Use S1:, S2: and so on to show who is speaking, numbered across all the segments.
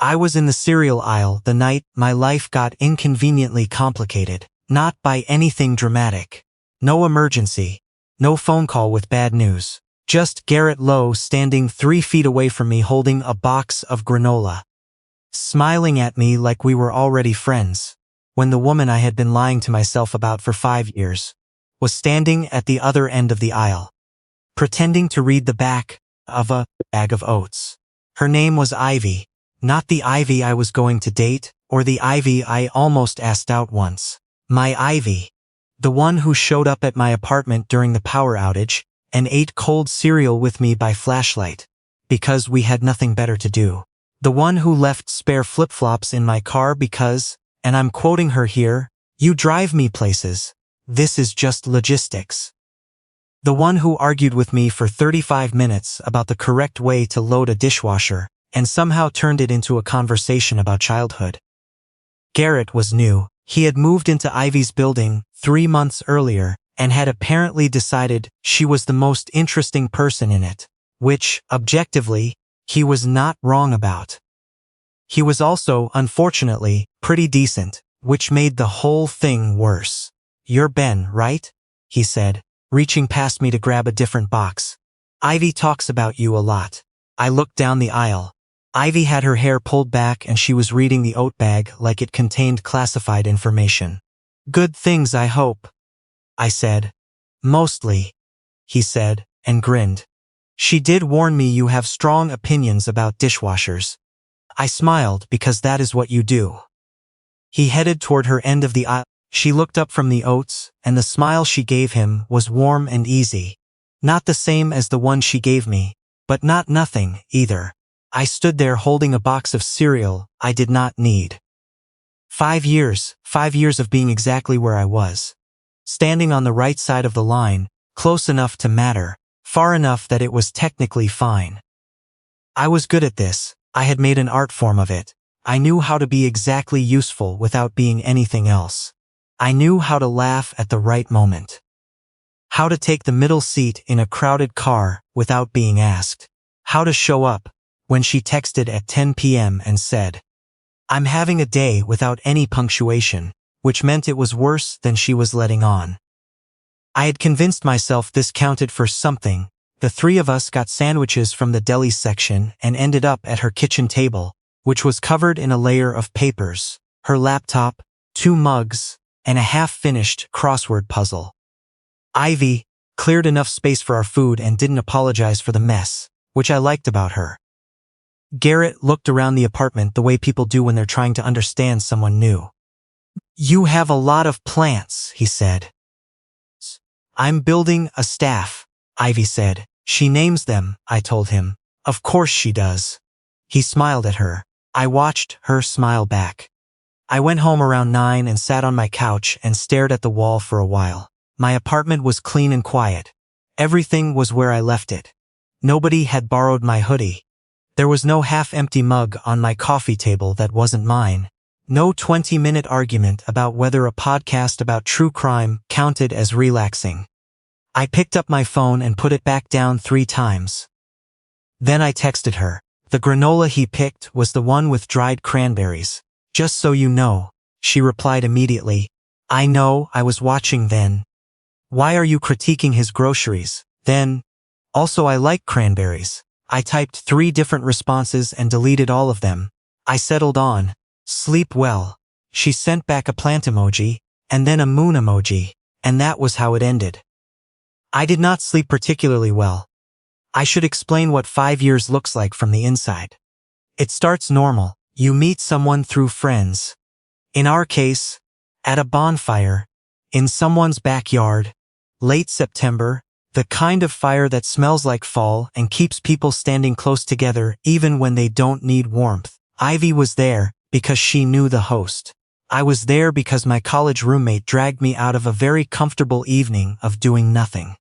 S1: I was in the cereal aisle the night my life got inconveniently complicated, not by anything dramatic. No emergency. No phone call with bad news. Just Garrett Lowe standing 3 feet away from me holding a box of granola, smiling at me like we were already friends, when the woman I had been lying to myself about for 5 years was standing at the other end of the aisle, pretending to read the back of a bag of oats. Her name was Ivy, not the Ivy I was going to date, or the Ivy I almost asked out once. My Ivy. The one who showed up at my apartment during the power outage and ate cold cereal with me by flashlight, because we had nothing better to do. The one who left spare flip-flops in my car because, and I'm quoting her here, "You drive me places. This is just logistics." The one who argued with me for 35 minutes about the correct way to load a dishwasher, and somehow turned it into a conversation about childhood. Garrett was new. He had moved into Ivy's building 3 months earlier, and had apparently decided she was the most interesting person in it, which, objectively, he was not wrong about. He was also, unfortunately, pretty decent, which made the whole thing worse. "You're Ben, right?" he said, reaching past me to grab a different box. "Ivy talks about you a lot." I looked down the aisle. Ivy had her hair pulled back and she was reading the oat bag like it contained classified information. "Good things, I hope," I said. "Mostly," he said, and grinned. "She did warn me you have strong opinions about dishwashers." I smiled because that is what you do. He headed toward her end of the aisle. She looked up from the oats, and the smile she gave him was warm and easy. Not the same as the one she gave me, but not nothing, either. I stood there holding a box of cereal I did not need. 5 years of being exactly where I was. Standing on the right side of the line, close enough to matter, far enough that it was technically fine. I was good at this. I had made an art form of it. I knew how to be exactly useful without being anything else. I knew how to laugh at the right moment. How to take the middle seat in a crowded car without being asked. How to show up when she texted at 10 p.m. and said, "I'm having a day," without any punctuation, which meant it was worse than she was letting on. I had convinced myself this counted for something. The 3 of us got sandwiches from the deli section and ended up at her kitchen table, which was covered in a layer of papers, her laptop, 2 mugs, and a half-finished crossword puzzle. Ivy cleared enough space for our food and didn't apologize for the mess, which I liked about her. Garrett looked around the apartment the way people do when they're trying to understand someone new. "You have a lot of plants," he said. "I'm building a staff," Ivy said. "She names them," I told him. "Of course she does." He smiled at her. I watched her smile back. I went home around 9 and sat on my couch and stared at the wall for a while. My apartment was clean and quiet. Everything was where I left it. Nobody had borrowed my hoodie. There was no half-empty mug on my coffee table that wasn't mine. No 20-minute argument about whether a podcast about true crime counted as relaxing. I picked up my phone and put it back down 3 times. Then I texted her. The granola he picked was the one with dried cranberries. "Just so you know," she replied immediately. "I know, I was watching then." "Why are you critiquing his groceries, then?" "Also, I like cranberries." I typed 3 different responses and deleted all of them. I settled on, "Sleep well." She sent back a plant emoji, and then a moon emoji, and that was how it ended. I did not sleep particularly well. I should explain what 5 years looks like from the inside. It starts normal. You meet someone through friends. In our case, at a bonfire, in someone's backyard, late September, the kind of fire that smells like fall and keeps people standing close together even when they don't need warmth. Ivy was there because she knew the host. I was there because my college roommate dragged me out of a very comfortable evening of doing nothing.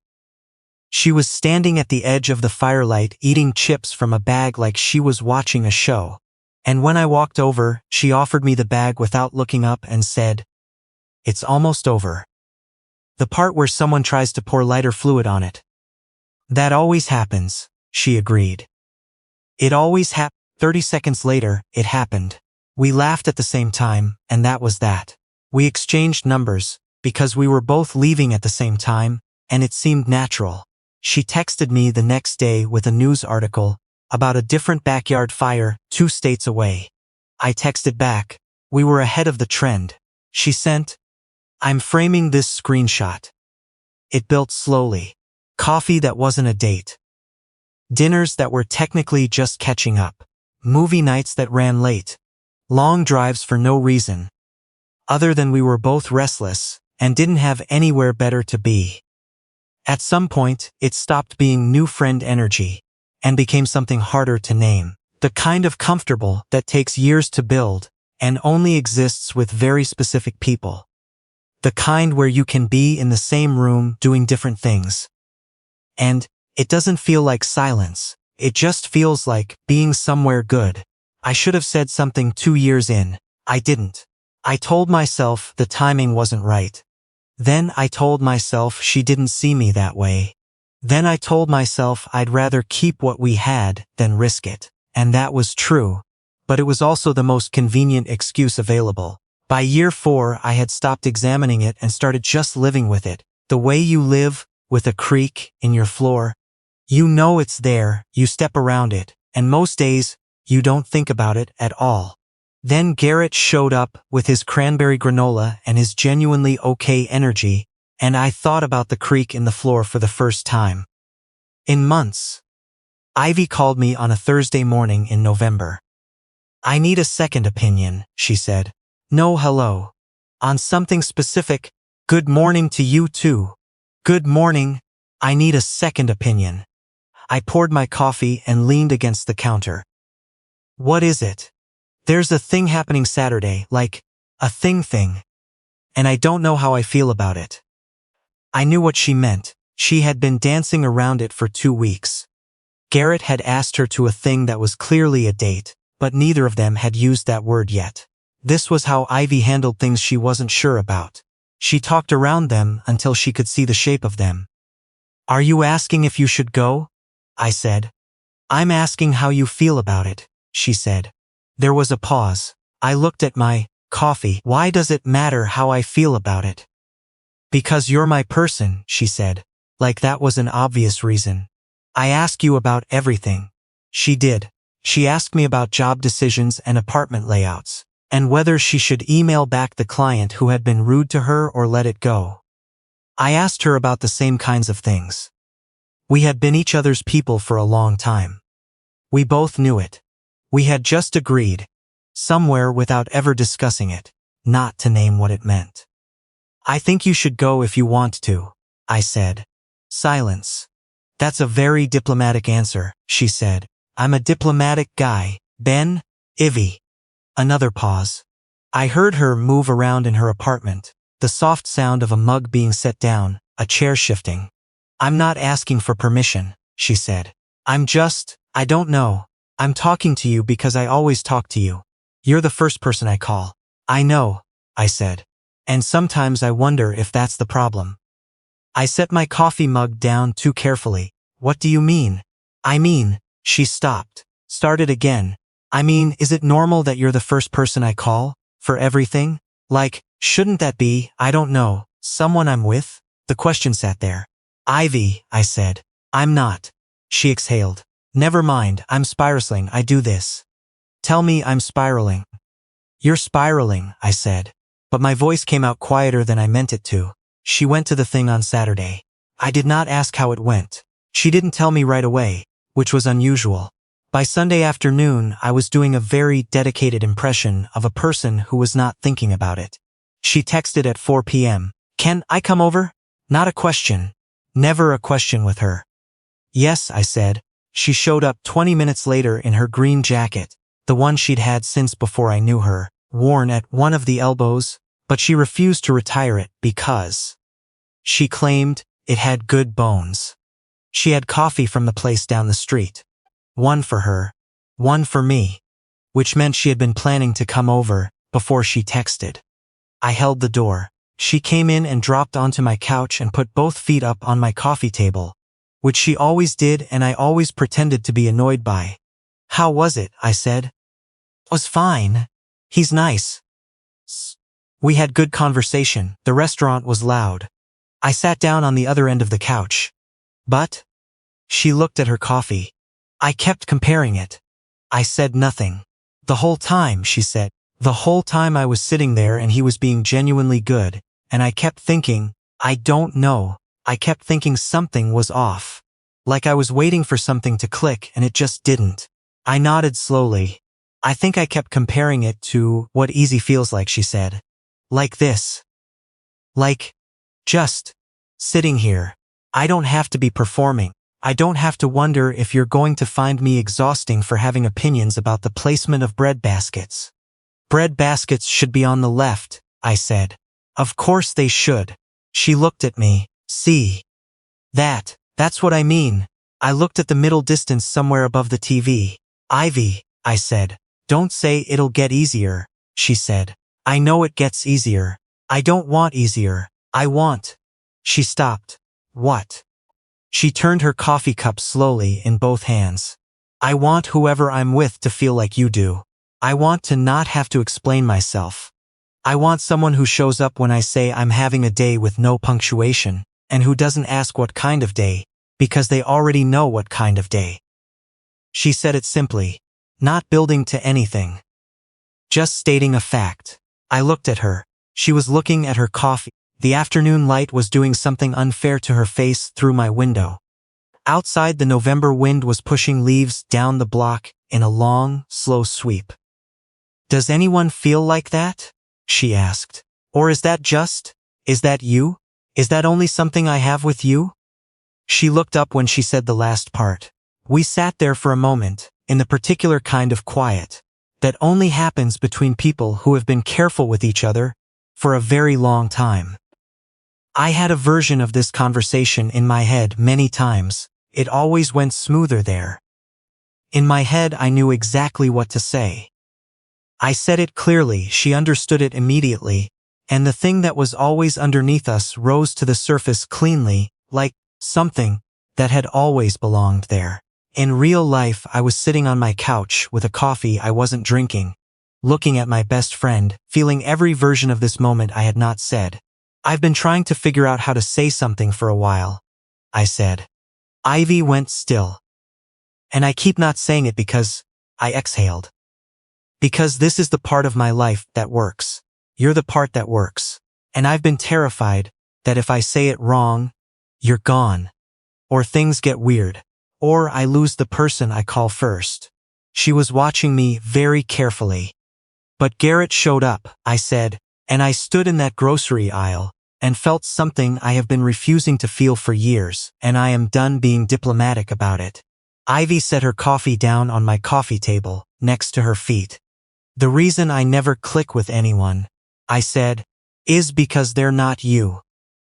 S1: She was standing at the edge of the firelight eating chips from a bag like she was watching a show. And when I walked over, she offered me the bag without looking up and said, "It's almost over." The part where someone tries to pour lighter fluid on it. "That always happens," she agreed. "It always happens." 30 seconds later, it happened. We laughed at the same time, and that was that. We exchanged numbers, because we were both leaving at the same time, and it seemed natural. She texted me the next day with a news article about a different backyard fire 2 states away. I texted back, we were ahead of the trend. She sent, I'm framing this screenshot. It built slowly. Coffee that wasn't a date. Dinners that were technically just catching up. Movie nights that ran late. Long drives for no reason. Other than we were both restless and didn't have anywhere better to be. At some point, it stopped being new friend energy and became something harder to name. The kind of comfortable that takes years to build and only exists with very specific people. The kind where you can be in the same room doing different things. And it doesn't feel like silence. It just feels like being somewhere good. I should have said something 2 years in. I didn't. I told myself the timing wasn't right. Then I told myself she didn't see me that way. Then I told myself I'd rather keep what we had than risk it. And that was true. But it was also the most convenient excuse available. By year 4, I had stopped examining it and started just living with it. The way you live, with a creak in your floor. You know it's there, you step around it, and most days, you don't think about it at all. Then Garrett showed up with his cranberry granola and his genuinely okay energy, and I thought about the creak in the floor for the first time. In months. Ivy called me on a Thursday morning in November. I need a second opinion, she said. No hello. On something specific, good morning to you too. Good morning, I need a second opinion. I poured my coffee and leaned against the counter. What is it? There's a thing happening Saturday, like, a thing. And I don't know how I feel about it. I knew what she meant. She had been dancing around it for 2 weeks. Garrett had asked her to a thing that was clearly a date, but neither of them had used that word yet. This was how Ivy handled things she wasn't sure about. She talked around them until she could see the shape of them. Are you asking if you should go? I said. I'm asking how you feel about it, she said. There was a pause. I looked at my coffee. Why does it matter how I feel about it? Because you're my person, she said. Like that was an obvious reason. I ask you about everything. She did. She asked me about job decisions and apartment layouts, and whether she should email back the client who had been rude to her or let it go. I asked her about the same kinds of things. We had been each other's people for a long time. We both knew it. We had just agreed, somewhere without ever discussing it, not to name what it meant. I think you should go if you want to, I said. Silence. That's a very diplomatic answer, she said. I'm a diplomatic guy, Ben, Ivy. Another pause. I heard her move around in her apartment, the soft sound of a mug being set down, a chair shifting. I'm not asking for permission, she said. I don't know. I'm talking to you because I always talk to you. You're the first person I call. I know, I said. And sometimes I wonder if that's the problem. I set my coffee mug down too carefully. What do you mean? I mean, she stopped, started again. I mean, is it normal that you're the first person I call? For everything? Like, shouldn't that be, I don't know, someone I'm with? The question sat there. Ivy, I said. I'm not. She exhaled. Never mind, I'm spiraling, I do this. Tell me I'm spiraling. You're spiraling, I said. But my voice came out quieter than I meant it to. She went to the thing on Saturday. I did not ask how it went. She didn't tell me right away, which was unusual. By Sunday afternoon, I was doing a very dedicated impression of a person who was not thinking about it. She texted at 4 p.m. Can I come over? Not a question. Never a question with her. Yes, I said. She showed up 20 minutes later in her green jacket, the one she'd had since before I knew her, worn at one of the elbows, but she refused to retire it because she claimed it had good bones. She had coffee from the place down the street. One for her, one for me, which meant she had been planning to come over before she texted. I held the door. She came in and dropped onto my couch and put both feet up on my coffee table, which she always did and I always pretended to be annoyed by. How was it? I said. Was fine. He's nice. We had good conversation. The restaurant was loud. I sat down on the other end of the couch. But? She looked at her coffee. I kept comparing it. I said nothing. The whole time, she said. The whole time I was sitting there and he was being genuinely good, and I kept thinking, I don't know. I kept thinking something was off. Like I was waiting for something to click and it just didn't. I nodded slowly. I think I kept comparing it to what easy feels like, she said. Like this. Like, just sitting here. I don't have to be performing. I don't have to wonder if you're going to find me exhausting for having opinions about the placement of bread baskets. Bread baskets should be on the left, I said. Of course they should. She looked at me. See? That's what I mean. I looked at the middle distance somewhere above the TV. Ivy, I said. Don't say it'll get easier, she said. I know it gets easier. I don't want easier. I want. She stopped. What? She turned her coffee cup slowly in both hands. I want whoever I'm with to feel like you do. I want to not have to explain myself. I want someone who shows up when I say I'm having a day with no punctuation, and who doesn't ask what kind of day, because they already know what kind of day. She said it simply, not building to anything. Just stating a fact. I looked at her. She was looking at her coffee. The afternoon light was doing something unfair to her face through my window. Outside, the November wind was pushing leaves down the block in a long, slow sweep. Does anyone feel like that? She asked. Or is that you? Is that only something I have with you? She looked up when she said the last part. We sat there for a moment, in the particular kind of quiet that only happens between people who have been careful with each other for a very long time. I had a version of this conversation in my head many times. It always went smoother there. In my head, I knew exactly what to say. I said it clearly, she understood it immediately, and the thing that was always underneath us rose to the surface cleanly, like something that had always belonged there. In real life, I was sitting on my couch with a coffee I wasn't drinking, looking at my best friend, feeling every version of this moment I had not said. I've been trying to figure out how to say something for a while, I said. Ivy went still. And I keep not saying it because, I exhaled. Because this is the part of my life that works. You're the part that works. And I've been terrified that if I say it wrong, you're gone. Or things get weird. Or I lose the person I call first. She was watching me very carefully. But Garrett showed up, I said, and I stood in that grocery aisle and felt something I have been refusing to feel for years, and I am done being diplomatic about it. Ivy set her coffee down on my coffee table, next to her feet. The reason I never click with anyone, I said, is because they're not you.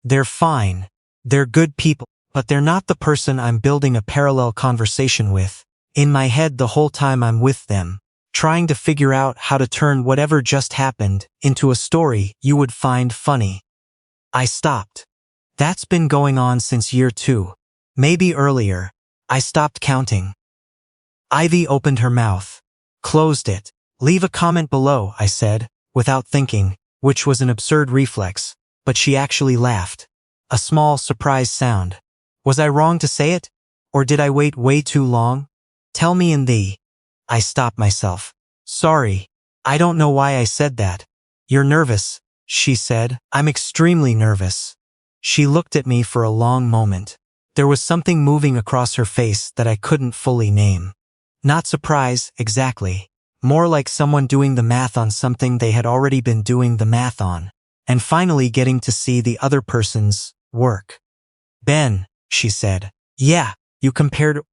S1: They're fine. They're good people, but they're not the person I'm building a parallel conversation with. In my head the whole time I'm with them, trying to figure out how to turn whatever just happened into a story you would find funny. I stopped. That's been going on since year 2. Maybe earlier. I stopped counting. Ivy opened her mouth. Closed it. Leave a comment below, I said, without thinking, which was an absurd reflex, but she actually laughed. A small surprise sound. Was I wrong to say it? Or did I wait way too long? Tell me in the... I stopped myself. Sorry. I don't know why I said that. You're nervous, she said. I'm extremely nervous. She looked at me for a long moment. There was something moving across her face that I couldn't fully name. Not surprise, exactly. More like someone doing the math on something they had already been doing the math on, and finally getting to see the other person's work. Ben, she said. Yeah, you compared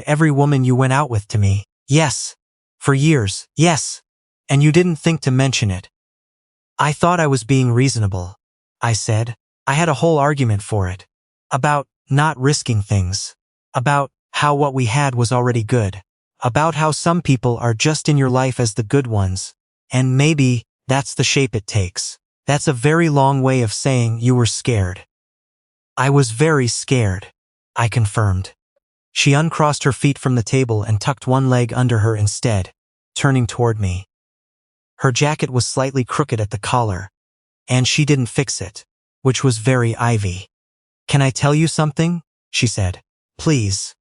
S1: every woman you went out with to me. Yes. For years, yes. And you didn't think to mention it. I thought I was being reasonable, I said. I had a whole argument for it. About not risking things. About how what we had was already good. About how some people are just in your life as the good ones. And maybe that's the shape it takes. That's a very long way of saying you were scared. I was very scared, I confirmed. She uncrossed her feet from the table and tucked one leg under her instead, turning toward me. Her jacket was slightly crooked at the collar, and she didn't fix it, which was very Ivy. "Can I tell you something?" she said. "Please.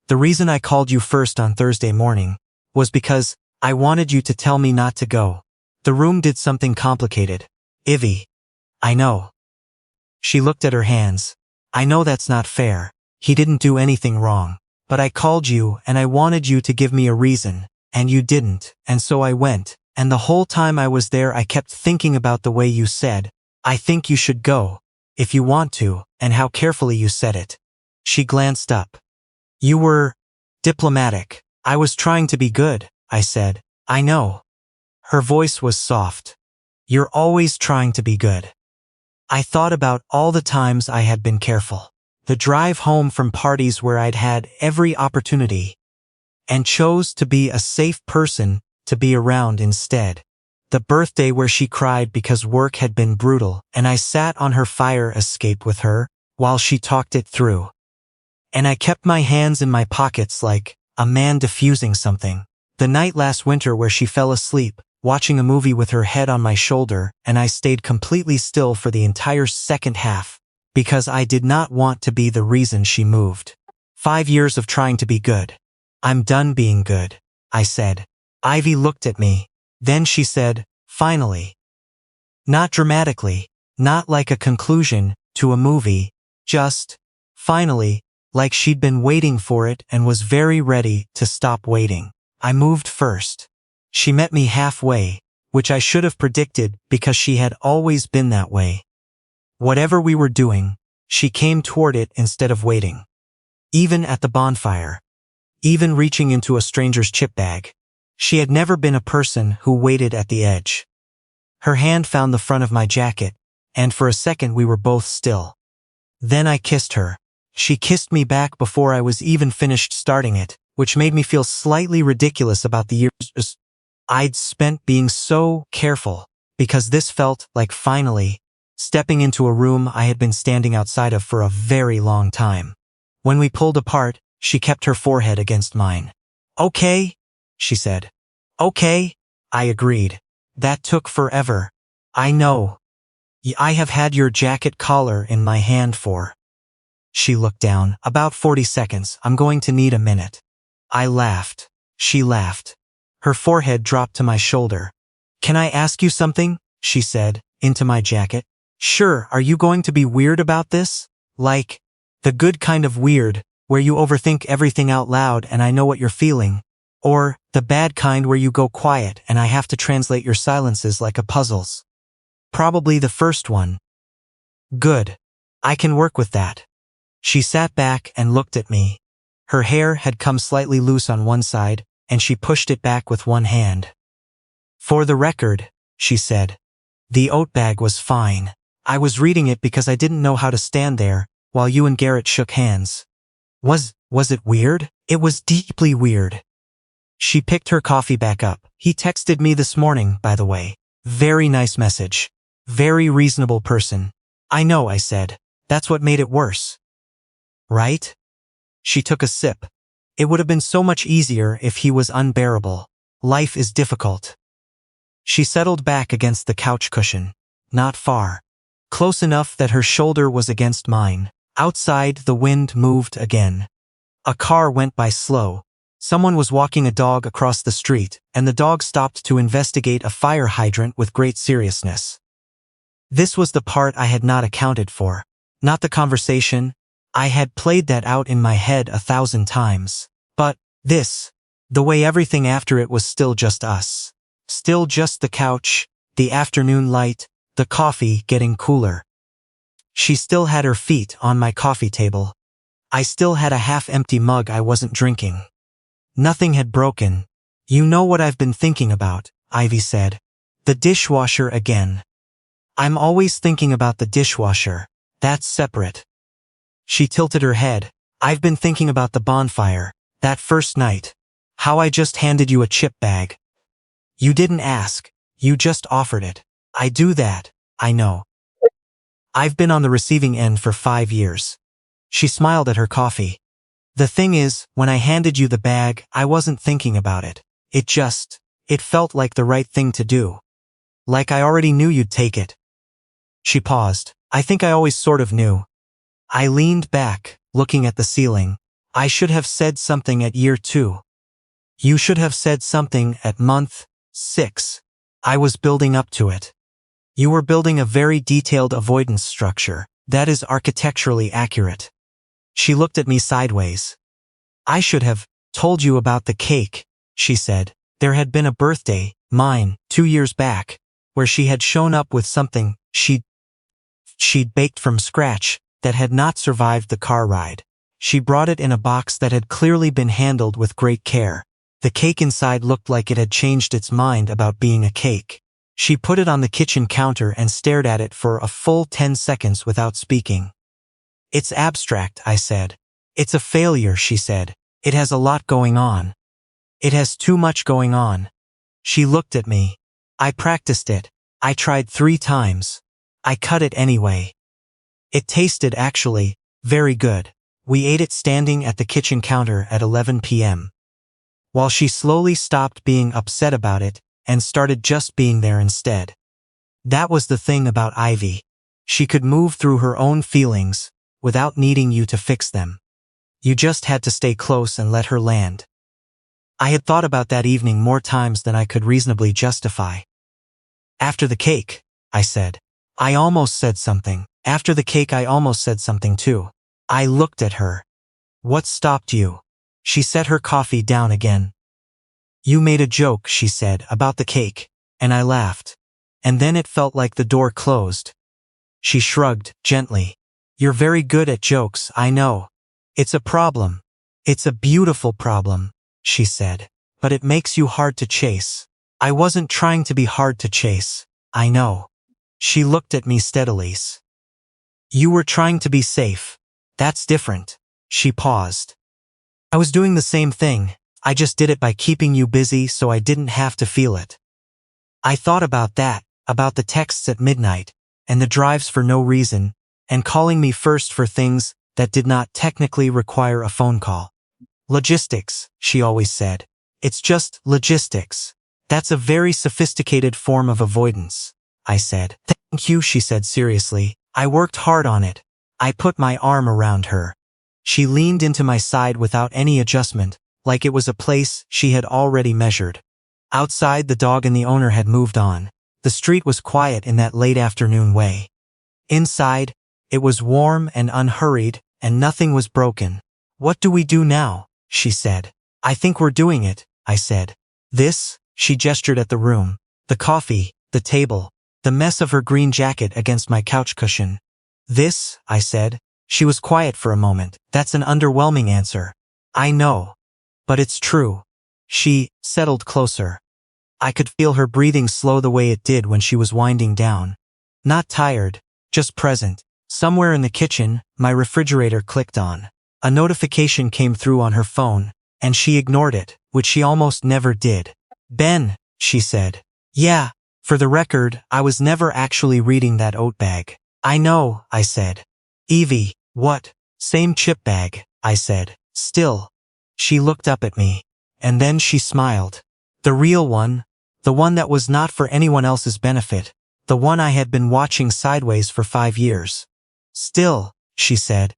S1: The reason I called you first on Thursday morning was because I wanted you to tell me not to go. The room did something complicated. Ivy. I know." She looked at her hands. "I know that's not fair. He didn't do anything wrong. But I called you and I wanted you to give me a reason, and you didn't, and so I went, and the whole time I was there I kept thinking about the way you said, 'I think you should go, if you want to,' and how carefully you said it." She glanced up. "You were diplomatic." "I was trying to be good," I said. "I know." Her voice was soft. "You're always trying to be good." I thought about all the times I had been careful. The drive home from parties where I'd had every opportunity, and chose to be a safe person to be around instead. The birthday where she cried because work had been brutal, and I sat on her fire escape with her while she talked it through. And I kept my hands in my pockets like a man diffusing something. The night last winter where she fell asleep, watching a movie with her head on my shoulder, and I stayed completely still for the entire second half, because I did not want to be the reason she moved. 5 years of trying to be good. "I'm done being good," I said. Ivy looked at me. Then she said, "Finally." Not dramatically, not like a conclusion to a movie, just, finally, like she'd been waiting for it and was very ready to stop waiting. I moved first. She met me halfway, which I should have predicted because she had always been that way. Whatever we were doing, she came toward it instead of waiting. Even at the bonfire. Even reaching into a stranger's chip bag. She had never been a person who waited at the edge. Her hand found the front of my jacket, and for a second we were both still. Then I kissed her. She kissed me back before I was even finished starting it, which made me feel slightly ridiculous about the years I'd spent being so careful, because this felt like finally stepping into a room I had been standing outside of for a very long time. When we pulled apart, she kept her forehead against mine. "Okay," she said. "Okay," I agreed. "That took forever. I know. I have had your jacket collar in my hand for..." She looked down. "About 40 seconds. I'm going to need a minute." I laughed. She laughed. Her forehead dropped to my shoulder. "Can I ask you something?" she said, into my jacket. "Sure, are you going to be weird about this? Like, the good kind of weird, where you overthink everything out loud and I know what you're feeling? Or the bad kind where you go quiet and I have to translate your silences like a puzzles?" "Probably the first one." "Good. I can work with that." She sat back and looked at me. Her hair had come slightly loose on one side, and she pushed it back with one hand. "For the record," she said, "the oat bag was fine. I was reading it because I didn't know how to stand there while you and Garrett shook hands." Was it weird?" "It was deeply weird." She picked her coffee back up. "He texted me this morning, by the way. Very nice message. Very reasonable person." "I know," I said. "That's what made it worse." "Right?" She took a sip. "It would have been so much easier if he was unbearable. Life is difficult." She settled back against the couch cushion. Not far. Close enough that her shoulder was against mine. Outside, the wind moved again. A car went by slow. Someone was walking a dog across the street, and the dog stopped to investigate a fire hydrant with great seriousness. This was the part I had not accounted for. Not the conversation. I had played that out in my head 1,000 times. But this, the way everything after it was still just us. Still just the couch, the afternoon light, the coffee getting cooler. She still had her feet on my coffee table. I still had a half-empty mug I wasn't drinking. Nothing had broken. "You know what I've been thinking about," Ivy said. "The dishwasher again." "I'm always thinking about the dishwasher. That's separate." She tilted her head. "I've been thinking about the bonfire, that first night. How I just handed you a chip bag. You didn't ask, you just offered it. I do that, I know. I've been on the receiving end for 5 years." She smiled at her coffee. The thing is, when I handed you the bag, I wasn't thinking about it. It felt like the right thing to do. Like I already knew you'd take it. She paused. I think I always sort of knew. I leaned back, looking at the ceiling. I should have said something at year 2. You should have said something at month 6. I was building up to it. You were building a very detailed avoidance structure. That is architecturally accurate. She looked at me sideways. I should have told you about the cake, she said. There had been a birthday, mine, 2 years back, where she had shown up with something she'd baked from scratch that had not survived the car ride. She brought it in a box that had clearly been handled with great care. The cake inside looked like it had changed its mind about being a cake. She put it on the kitchen counter and stared at it for a full 10 seconds without speaking. It's abstract, I said. It's a failure, she said. It has a lot going on. It has too much going on. She looked at me. I practiced it. I tried 3 times. I cut it anyway. It tasted actually very good. We ate it standing at the kitchen counter at 11 p.m. While she slowly stopped being upset about it and started just being there instead. That was the thing about Ivy. She could move through her own feelings without needing you to fix them. You just had to stay close and let her land. I had thought about that evening more times than I could reasonably justify. After the cake, I said. I almost said something. After the cake I almost said something too. I looked at her. What stopped you? She set her coffee down again. You made a joke, she said, about the cake, and I laughed. And then it felt like the door closed. She shrugged, gently. You're very good at jokes, I know. It's a problem. It's a beautiful problem, she said. But it makes you hard to chase. I wasn't trying to be hard to chase. I know. She looked at me steadily. You were trying to be safe. That's different. She paused. I was doing the same thing. I just did it by keeping you busy so I didn't have to feel it. I thought about that, about the texts at midnight, and the drives for no reason, and calling me first for things that did not technically require a phone call. Logistics, she always said. It's just logistics. That's a very sophisticated form of avoidance, I said. Thank you, she said seriously. I worked hard on it. I put my arm around her. She leaned into my side without any adjustment, like it was a place she had already measured. Outside, the dog and the owner had moved on. The street was quiet in that late afternoon way. Inside, it was warm and unhurried, and nothing was broken. What do we do now? She said. I think we're doing it, I said. This, she gestured at the room, the coffee, the table, the mess of her green jacket against my couch cushion. This, I said. She was quiet for a moment. That's an underwhelming answer. I know. But it's true. She settled closer. I could feel her breathing slow the way it did when she was winding down. Not tired, just present. Somewhere in the kitchen, my refrigerator clicked on. A notification came through on her phone, and she ignored it, which she almost never did. Ben, she said. Yeah, for the record, I was never actually reading that oat bag. I know, I said. Evie, what? Same chip bag, I said. Still. She looked up at me. And then she smiled. The real one. The one that was not for anyone else's benefit. The one I had been watching sideways for 5 years. Still, she said.